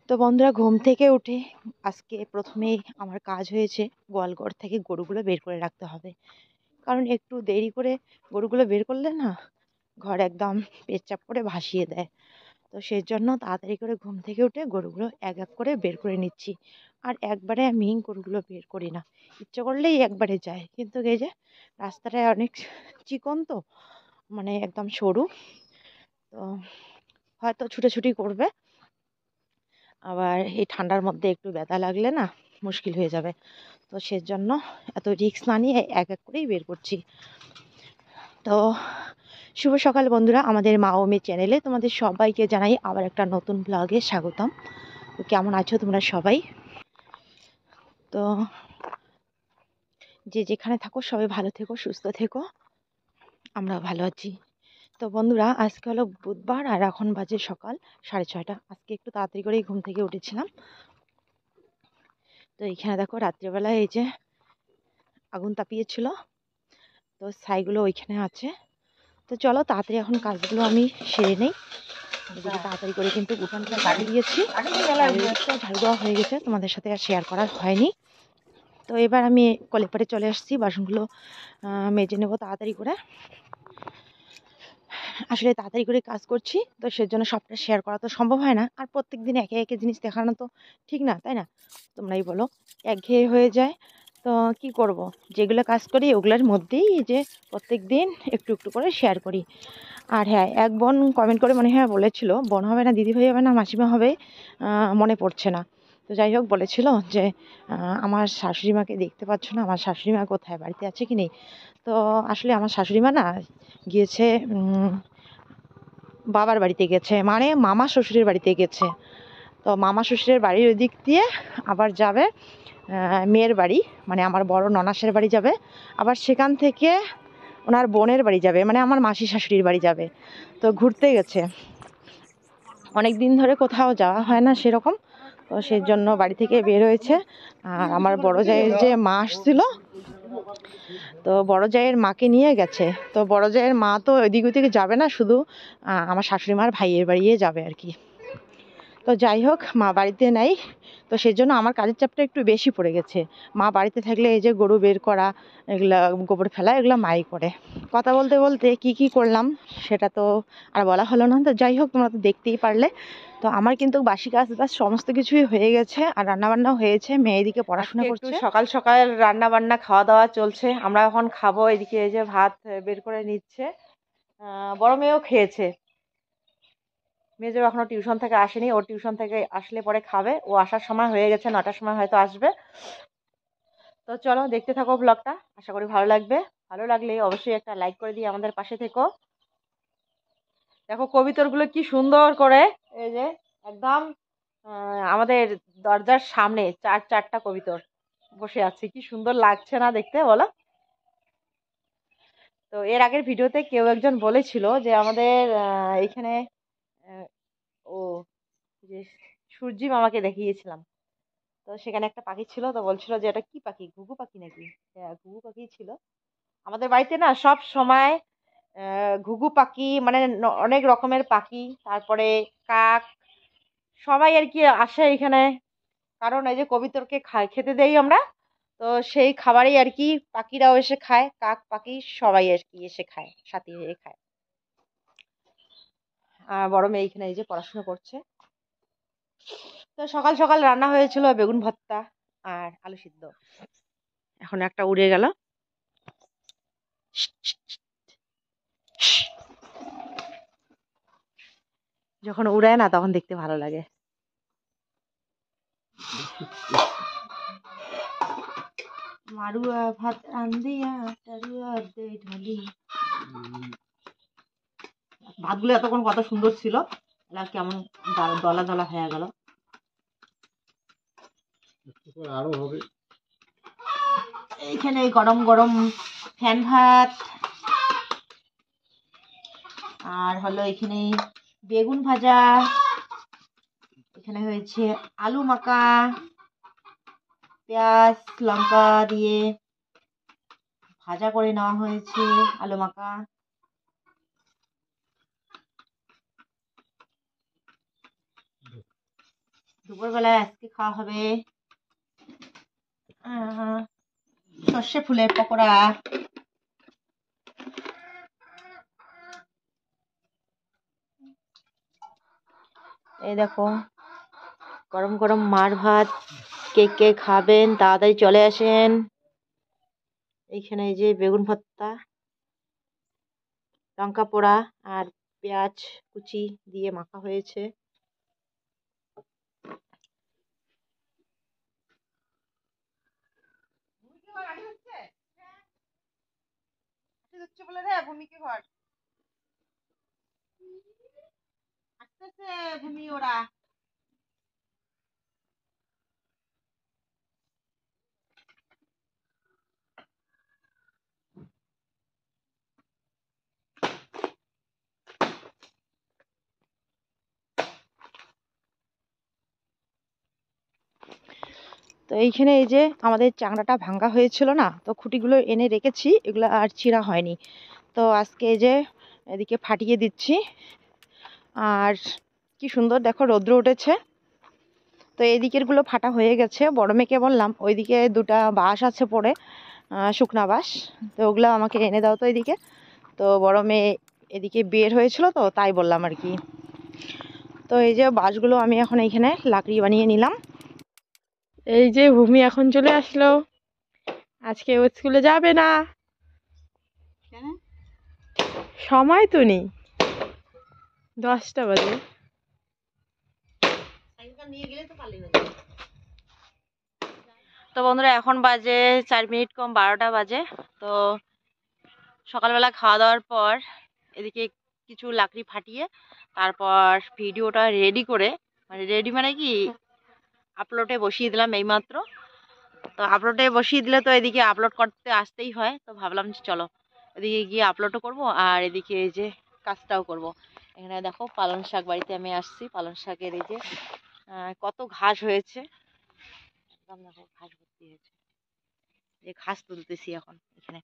তো বন্ধুরা, ঘুম থেকে উঠে আজকে প্রথমেই আমার কাজ হয়েছে গোয়ালঘর থেকে গরুগুলো বের করে রাখতে হবে। কারণ একটু দেরি করে গরুগুলো বের করলে না ঘর একদম পেচ্ছাপ করে ভাসিয়ে দেয়। তো সেই জন্য তাড়াতাড়ি করে ঘুম থেকে উঠে গরুগুলো এক এক করে বের করে নিচ্ছি। আর একবারে আমি গরুগুলো বের করি না, ইচ্ছে করলেই একবারে যায়, কিন্তু এই যে রাস্তাটায় অনেক চিকন, তো মানে একদম সরু, তো হয়তো ছুটাছুটি করবে, আবার এই ঠান্ডার মধ্যে একটু ব্যথা লাগলে না মুশকিল হয়ে যাবে। তো সেজন্য এত রিস্ক না নিয়ে এক এক করেই বের করছি। তো শুভ সকাল বন্ধুরা, আমাদের মা ও মেয়ে চ্যানেলে তোমাদের সবাইকে জানাই আবার একটা নতুন ব্লগে স্বাগতম। তো কেমন আছো তোমরা সবাই? তো যে যেখানে থাকো সবাই ভালো থেকো, সুস্থ থেকো, আমরা ভালো আছি। তো বন্ধুরা, আজকে হলো বুধবার আর এখন বাজে সকাল 6:30। আজকে একটু তাড়াতাড়ি করেই ঘুম থেকে উঠেছিলাম। তো এইখানে দেখো রাত্রিবেলায় এই যে আগুন তাপিয়েছিল, তো ছাইগুলো ওইখানে আছে। তো চলো তাড়াতাড়ি এখন কাজগুলো আমি সেরে নেই। এদিকে তাড়াতাড়ি করে কিন্তু উঠানটা ঝাড়ু দিয়েছি, ঝাড়ু দেওয়া হয়ে গেছে, তোমাদের সাথে আর শেয়ার করা হয়নি। তো এবার আমি কলেপারে চলে আসছি, বাসনগুলো মেজে নেবো তাড়াতাড়ি করে। আসলে তাড়াতাড়ি করে কাজ করছি, তো সেজন্য সবটা শেয়ার করা তো সম্ভব হয় না। আর প্রত্যেক দিন একে একে জিনিস দেখানো তো ঠিক না, তাই না? তোমরাই বলো, একঘেয়ে হয়ে যায়। তো কি করব, যেগুলো কাজ করি ওগুলোর মধ্যেই এই যে প্রত্যেক দিন একটু একটু করে শেয়ার করি। আর হ্যাঁ, এক বোন কমেন্ট করে মনে হয় বলেছিল বোন হবে না দিদি ভাই হবে না মাসিমা হবে, মনে পড়ছে না। তো যাই হোক, বলেছিল যে আমার শাশুড়ি মাকে দেখতে পাচ্ছ না, আমার শাশুড়ি মা কোথায়, বাড়িতে আছে কি নেই। তো আসলে আমার শাশুড়ি মা না গিয়েছে, বাবার বাড়িতে গেছে, মানে মামা শ্বশুরের বাড়িতে গেছে। তো মামা শ্বশুরের বাড়ির ওই দিক দিয়ে আবার যাবে মেয়ের বাড়ি, মানে আমার বড় ননাসের বাড়ি যাবে। আবার সেখান থেকে ওনার বোনের বাড়ি যাবে, মানে আমার মাসি শাশুড়ির বাড়ি যাবে। তো ঘুরতে গেছে, অনেক দিন ধরে কোথাও যাওয়া হয় না সেরকম। তো সেই জন্য বাড়ি থেকে বের হয়েছে। আর আমার বড় জায়ের যে মা আসছিল, তো বড় জায়ের মাকে নিয়ে গেছে। তো বড় জায়ের মা তো এদিক ওদিকে যাবে না, শুধু আমার শাশুড়ি মার ভাইয়ের বাড়িয়ে যাবে আর কি। তো যাই হোক, মা বাড়িতে নেই, তো সেই জন্য আমার কাজের চাপটা একটু বেশি পড়ে গেছে। মা বাড়িতে থাকলে এই যে গরু বের করা, এগুলা গোবর ফেলা, এগুলো মাই করে। কথা বলতে বলতে কি কি করলাম সেটা তো আর বলা হলো না। তো যাই হোক, তোমরা তো দেখতেই পারলে। তো আমার কিন্তু বাসি কাজ বাজ সমস্ত কিছুই হয়ে গেছে, আর রান্নাবান্না হয়েছে, মেয়ে এদিকে পড়াশোনা করছে। সকাল সকাল রান্না বান্না খাওয়া দাওয়া চলছে, আমরা এখন খাবো। এদিকে এই যে ভাত বের করে নিচ্ছে, বড় মেয়েও খেয়েছে। মেজো এখনো টিউশন থেকে আসেনি, ওর টিউশন থেকে আসলে পরে খাবে। ও আসার সময় হয়ে গেছে, 9টার সময় হয়তো আসবে। তো চলো দেখতে থাকো ব্লগটা, আশা করি ভালো লাগবে। ভালো লাগলে অবশ্যই একটা লাইক করে দিয়ে আমাদের পাশে থেকো। দেখো কবিতরগুলো কি সুন্দর করে, এই যে একদম আমাদের দরজার সামনে চারটা কবিতর বসে আছে, কি সুন্দর লাগছে না দেখতে, বলো? তো এর আগের ভিডিওতে কেউ একজন বলেছিল যে আমাদের এখানে ও যে সূর্যি মামাকে দেখিয়েছিলাম, তো সেখানে একটা পাখি ছিল, তো বলছিল যে এটা কি পাখি, ঘুঘু পাখি নাকি? হ্যাঁ, ঘুঘু পাখি ছিল। আমাদের বাড়িতে না সব সময় ঘুঘু পাখি, মানে অনেক রকমের পাখি, তারপরে কাক, সবাই আর কি আসে এখানে। কারণ এই যে কবিতরকে খেতে দেই আমরা, তো সেই খাবারেই আর কি পাখিরাও এসে খায়, কাক পাখি সবাই আর কি এসে খায়, সাথী হয়ে খায়। আর বড় মেয়ে এখানে এই যে পড়াশোনা করছে। তো সকাল সকাল রান্না হয়েছিল বেগুন ভর্তা আর আলু সিদ্ধ। এখন একটা উড়ে গেল। যখন উড়ায় না তখন দেখতে ভালো লাগে। মারুয়া ভাত রান্দিয়া টারুয়া দে ঢালি। ভাতগুলো এতক্ষণ কত সুন্দর ছিল, কেমন দলা দলা হয়ে গেল। আরো হবে। এইখানে গরম গরম ফ্যান ভাত, আর হলো এখানে বেগুন ভাজা, এখানে হয়েছে আলু মাখা, পেঁয়াজ লঙ্কা দিয়ে ভাজা করে নেওয়া হয়েছে আলু মাখা। দুপুরবেলায় আজকে খাওয়া হবে সর্ষে ফুলের পকোড়া। এই দেখো গরম গরম মার ভাত, কে কে খাবেন তাড়াতাড়ি চলে আসেন। এইখানে এই যে বেগুন ভর্তা, লঙ্কা পোড়া আর পেঁয়াজ কুচি দিয়ে মাখা হয়েছে। ভূমি ওরা তো এইখানে এই যে আমাদের চাংড়াটা ভাঙ্গা হয়েছিল না, তো খুঁটিগুলো এনে রেখেছি, এগুলো আর চিরা হয়নি। তো আজকে এই যে এদিকে ফাটিয়ে দিচ্ছি। আর কি সুন্দর দেখো রৌদ্র উঠেছে। তো এইদিকের গুলো ফাটা হয়ে গেছে। বড় মেয়েকে বললাম ওইদিকে দুটা বাঁশ আছে পড়ে, শুকনা বাঁশ, তো ওগুলো আমাকে এনে দাও তো এদিকে। তো বড় মেয়ে এদিকে বের হয়েছিল, তো তাই বললাম আর কি। তো এই যে বাঁশগুলো আমি এখন এইখানে লাকড়ি বানিয়ে নিলাম। এই যে ভূমি এখন চলে আসলো, আজকে ও স্কুলে যাবে না। সময় তো নেই, 10টা বাজে। তো বন্ধুরা এখন বাজে 4 মিনিট কম 12টা বাজে। তো সকালবেলা খাওয়া দাওয়ার পর এদিকে কিছু লাকড়ি ফাটিয়ে তারপর ভিডিওটা রেডি করে, মানে রেডি মানে কি আপলোডে বসিয়ে দিলাম এইমাত্র। তো আপলোডে বসিয়ে দিলে তো এদিকে আপলোড করতে আসতেই হয়, তো ভাবলাম যে চলো এদিকে গিয়ে আপলোডও করব আর এদিকে এই যে কাজটাও করব। এখানে দেখো পালং শাক বাড়িতে আমি আসছি, পালং শাকের এই যে কত ঘাস হয়েছে, একদম দেখো ঘাস ভর্তি হয়েছে, যে ঘাস তুলতেছি এখন এখানে।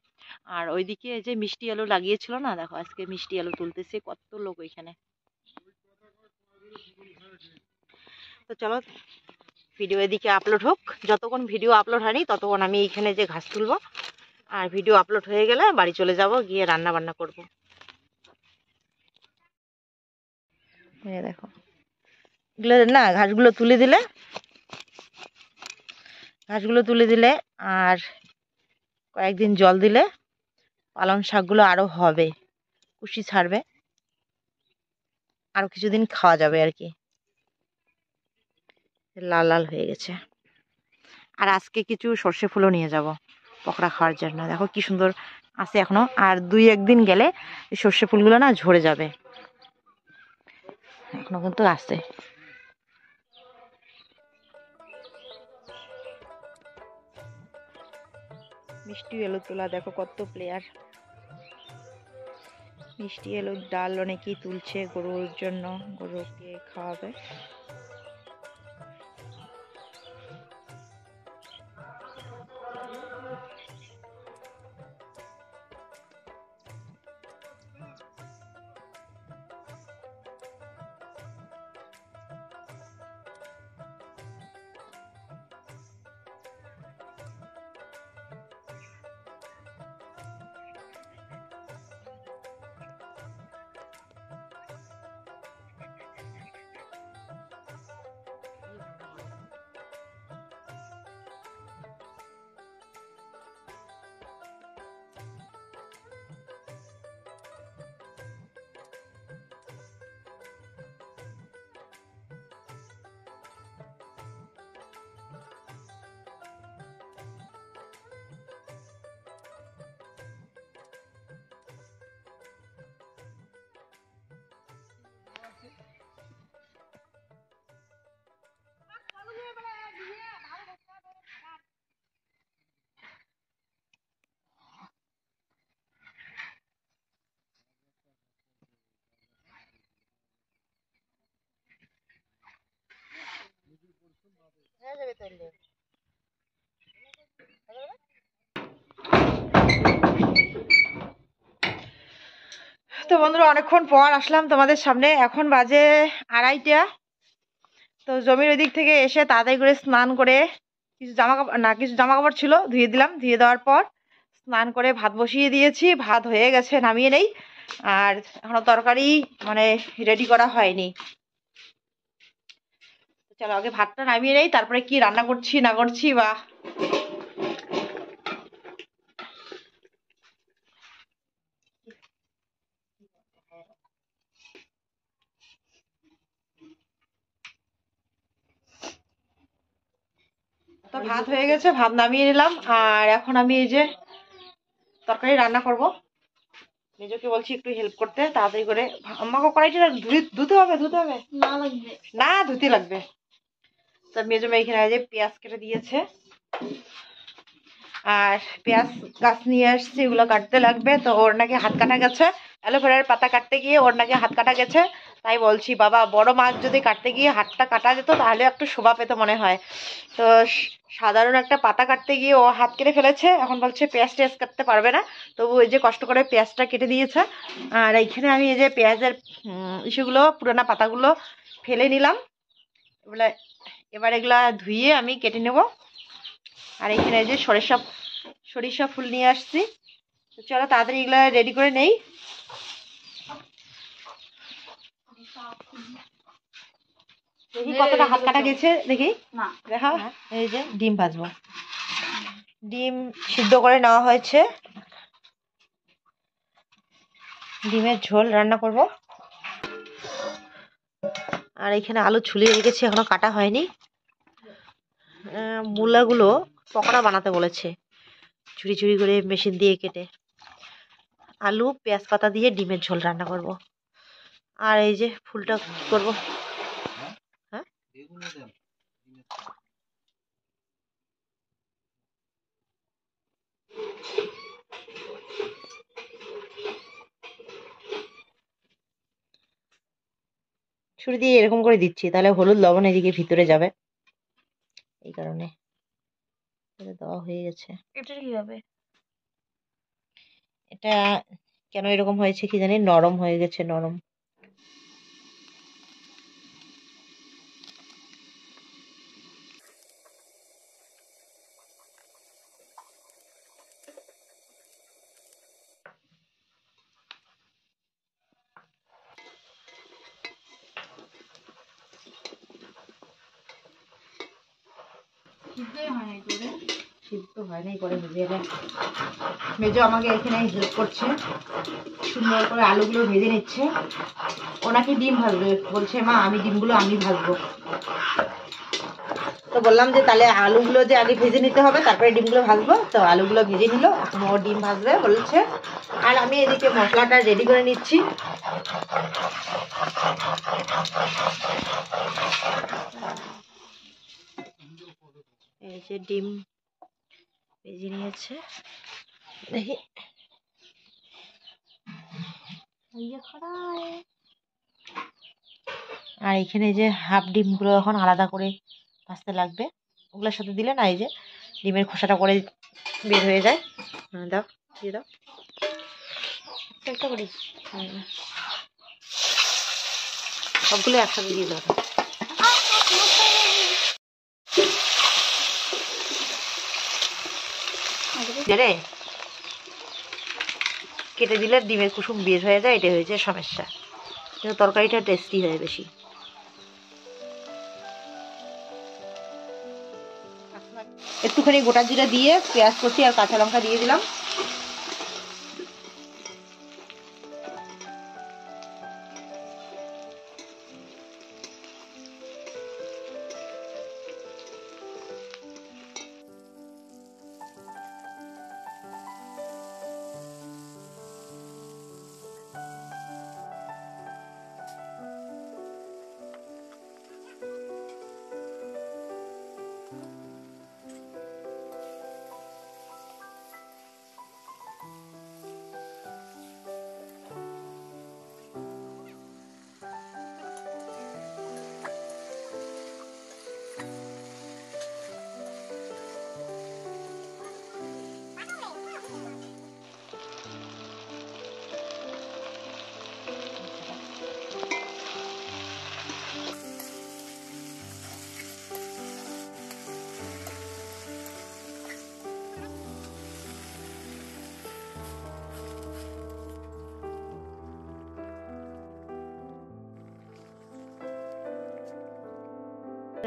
আর ওইদিকে যে মিষ্টি আলু লাগিয়েছিল না, দেখো আজকে মিষ্টি আলু তুলতেছে কত লোক ওইখানে। তো চলো ভিডিও এদিকে আপলোড হোক, যতক্ষণ ভিডিও আপলোড হয়নি ততক্ষণ আমি এইখানে যে ঘাস তুলবো, আর ভিডিও আপলোড হয়ে গেলে বাড়ি চলে যাব, গিয়ে রান্না বান্না করবো। দেখো এগুলো না, ঘাসগুলো তুলে দিলে আর কয়েকদিন জল দিলে পালং শাকগুলো আরো হবে, কুশি ছাড়বে, আরো কিছুদিন খাওয়া যাবে আর কি। লাল লাল হয়ে গেছে। আর আজকে কিছু সর্ষে ফুলও নিয়ে যাব পকোড়া খাওয়ার জন্য। দেখো কি সুন্দর আছে এখনো, আর 2-1 দিন গেলে এই সর্ষে ফুলগুলো না ঝরে যাবে, এখনো কিন্তু আছে। মিষ্টি আলু তোলা দেখো কত প্লেয়ার, মিষ্টি আলুর ডাল অনেকেই তুলছে গরুর জন্য, গরুকে খাওয়াবে। তো বন্ধুরা অনেকক্ষণ পর আসলাম তোমাদের সামনে, এখন বাজে 2:30টা। তো জমির ওই দিক থেকে এসে তাড়াতাড়ি করে স্নান করে কিছু জামা কাপড় ছিল ধুয়ে দিলাম, ধুয়ে দেওয়ার পর স্নান করে ভাত বসিয়ে দিয়েছি। ভাত হয়ে গেছে, নামিয়ে নেই। আর এখনো তরকারি মানে রেডি করা হয়নি। চলো আগে ভাতটা নামিয়ে নেই, তারপরে কি রান্না করছি না করছি বা তো ভাত হয়ে গেছে, ভাত নামিয়ে নিলাম। আর এখন আমি এই যে তরকারি রান্না করব। মেজোকে বলছি একটু হেল্প করতে তাড়াতাড়ি করে। আমাকে কড়াইটা ধুতে হবে না, ধুতে লাগবে। তো মেজো মেয়ে এখানে যে পেঁয়াজ কেটে দিয়েছে, আর পেঁয়াজ গাছ নিয়ে আসছি, এগুলো কাটতে লাগবে। তো ওর নাকি হাত কাটা গেছে, অ্যালোভেরার পাতা কাটতে গিয়ে ওর নাকি হাত কাটা গেছে। তাই বলছি বাবা, বড় মাছ যদি কাটতে গিয়ে হাতটা কাটা যেত তাহলে একটু শোভা পেত মনে হয়। তো সাধারণ একটা পাতা কাটতে গিয়ে ও হাত কেটে ফেলেছে। এখন বলছে পেঁয়াজ টেয়াজ কাটতে পারবে না, তবু ওই যে কষ্ট করে পেঁয়াজটা কেটে দিয়েছে। আর এইখানে আমি এই যে পেঁয়াজের ইসেগুলো, পুরানা পাতাগুলো ফেলে নিলাম। এবার এগুলা ধুয়ে আমি কেটে নেব। আর এখানে এই যে সরিষা ফুল নিয়ে আসছি। তো চলো তাড়াতাড়ি এগুলা রেডি করে নেই। দেখি কতটা হাত কাটা গেছে, দেখি দেখা। এই যে ডিম ভাজবো, ডিম সিদ্ধ করে নেওয়া হয়েছে, ডিমের ঝোল রান্না করব। আর এখানে আলু ছুলিয়ে রেখেছি, এখনো কাটা হয়নি। মূলাগুলো পকোড়া বানাতে বলেছে, চুরি চুরি করে মেশিন দিয়ে কেটে। আলু পেঁয়াজ পাতা দিয়ে ডিমের ঝোল রান্না করব। আর এই যে ফুলটা করব। হ্যাঁ, ছুরি দিয়ে এরকম করে দিচ্ছি, তাহলে হলুদ লবণ এদিকে ভিতরে যাবে, এই কারণে। এটা দেওয়া হয়ে গেছে। এটা কি হবে? এটা কেন এরকম হয়েছে কি জানি, নরম হয়ে গেছে, নরম। সিদ্ধ হয় নাই, করে ভেজে এলে মেজো আমাকে এখানে হেল্প করছে, সুন্দর করে আলুগুলো ভেজে নিচ্ছে। ওনাকে ডিম ভাজবে বলছে, মা আমি ডিমগুলো আমি ভাজবো। তো বললাম যে তাহলে আলুগুলো যে আগে ভেজে নিতে হবে, তারপরে ডিমগুলো ভাজবো। তো আলুগুলো ভেজে নিল, এখন ও ডিম ভাজবে বলছে। আর আমি এদিকে মশলাটা রেডি করে নিচ্ছি। এই যে ডিম ভেজে নিয়েছে, দেখি। আর এখানে যে হাফ ডিমগুলো এখন আলাদা করে ভাজতে লাগবে, ওগুলোর সাথে দিলে না এই যে ডিমের খোসাটা করে বের হয়ে যায়। দাও, দিয়ে দাও, চেষ্টা করিস। সবগুলো একসাথে দিয়ে দাও। রে কেটে দিলে ডিমের কুসুম বের হয়ে যায়, এটা হয়েছে সমস্যা। কিন্তু তরকারিটা টেস্টি হয় বেশি। একটুখানি গোটা জিরা দিয়ে পেঁয়াজ কচি আর কাঁচা লঙ্কা দিয়ে দিলাম।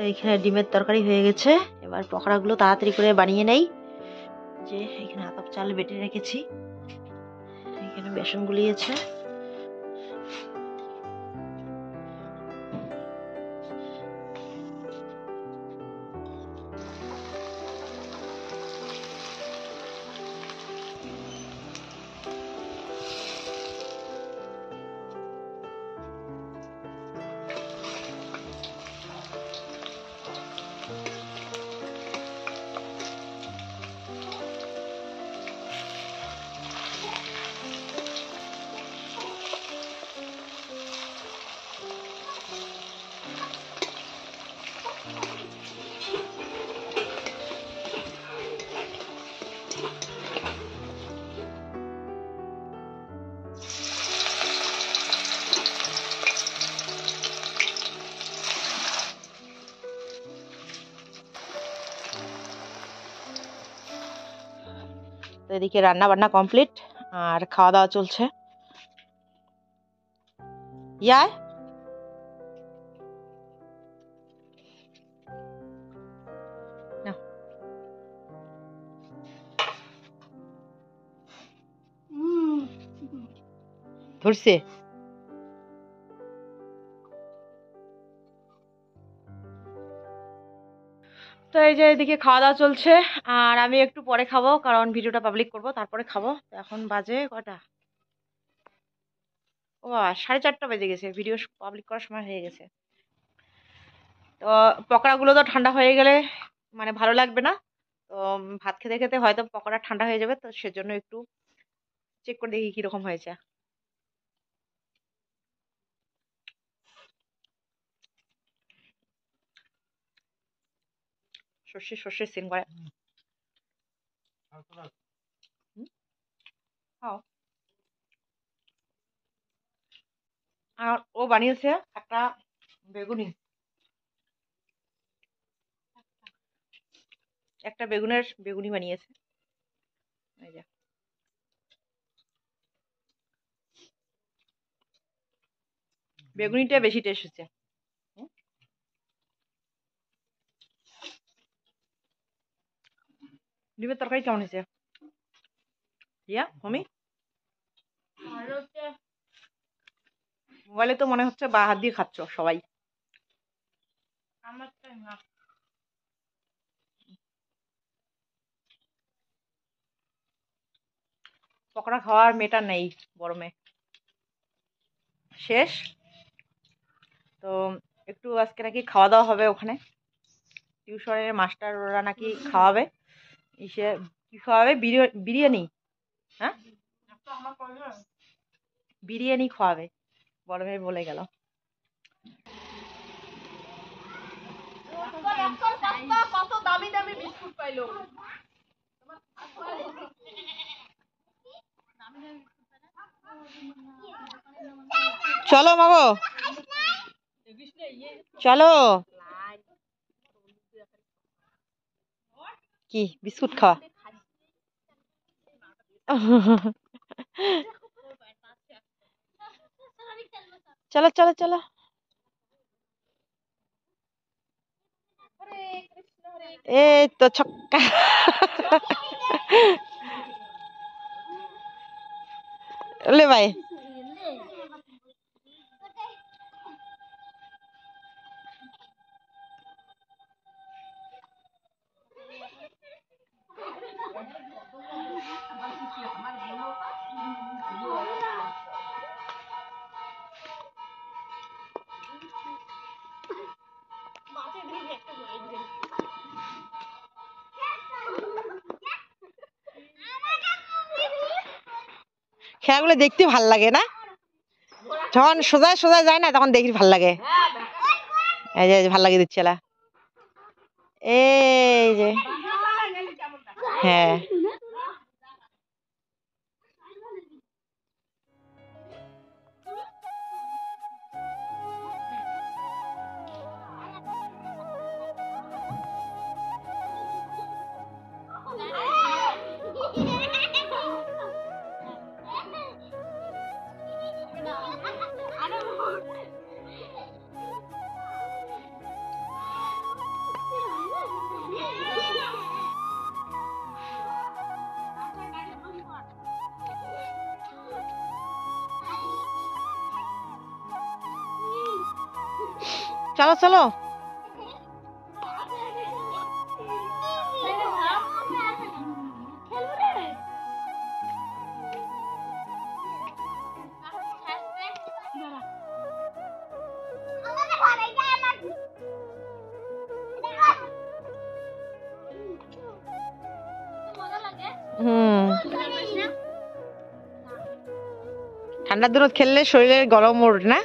এখানে ডিমের তরকারি হয়ে গেছে। এবার পকোড়াগুলো তাড়াতাড়ি করে বানিয়ে নেই। যে এখানে আতপ চাল বেটে রেখেছি, এখানে বেসন গুলিয়েছে। তো এদিকে রান্না বান্না কমপ্লিট আর খাওয়া দাওয়া চলছে। ইয়া ধরছে। তো এই যে এদিকে খাওয়া দাওয়া চলছে আর আমি একটু পরে খাবো, কারণ ভিডিওটা পাবলিক করব, তারপরে খাবো। তো এখন বাজে কটা, ও বাবা 4:30 বেজে গেছে, ভিডিও পাবলিক করার সময় হয়ে গেছে। তো পকোড়াগুলো তো ঠান্ডা হয়ে গেলে মানে ভালো লাগবে না। তো ভাত খেতে খেতে হয়তো পকোড়া ঠান্ডা হয়ে যাবে, তো সেজন্য একটু চেক করে দেখি কিরকম হয়েছে। সর্ষে সর্ষে সিন করে। খাও। আর ও বানিয়েছে একটা বেগুনি, একটা বেগুনের বেগুনি বানিয়েছে। এই যে বেগুনিটা বেশি টেস্ট হচ্ছে। ডিমের তরকারি কেমন হয়েছে ইয়া মমি? মোবাইলে তো মনে হচ্ছে বা হাত দিয়ে খাচ্ছ সবাই। পকোড়া খাওয়ার মেটা নেই গরমে, শেষ। তো একটু আজকে নাকি খাওয়া দাওয়া হবে ওখানে, টিউশনের মাস্টার ওরা নাকি খাওয়াবে। ইসে কি খাওয়াবে? বিরিয়ানি। হ্যাঁ, বিরিয়ানি খাওয়াবে, বড় ভাই বলে গেল। কত দামি দামি বিস্কুট পাইলো। চলো মাগো, চলো। কি বিস্কুট খাওয়া? চলো চলো চলো। এই তো ছক্কা। লে ভাই, খেলাগুলো দেখতে ভাল লাগে না? যখন সোজা সোজা যায় না তখন দেখি ভাল লাগে। এই যে ভাল লাগে দিচ্ছে না, এই যে হ্যাঁ। চলো চলো। হুম, ঠান্ডার দিনত খেললে শরীরের গরম ওঠে না?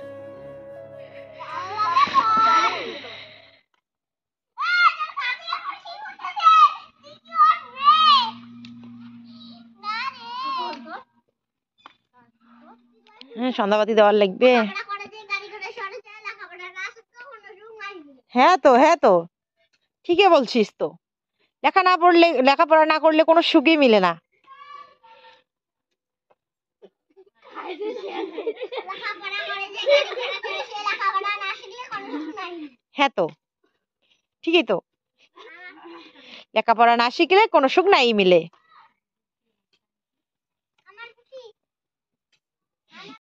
হ্যাঁ, সন্ধ্যাবাতি দেওয়ার লাগবে। হ্যাঁ তো, হ্যাঁ তো, ঠিকই বলছিস তো। লেখাপড়া না করলে কোনো সুখই মিলে না। হ্যাঁ তো, ঠিকই তো, লেখাপড়া না শিখলে কোনো সুখ নাই মিলে।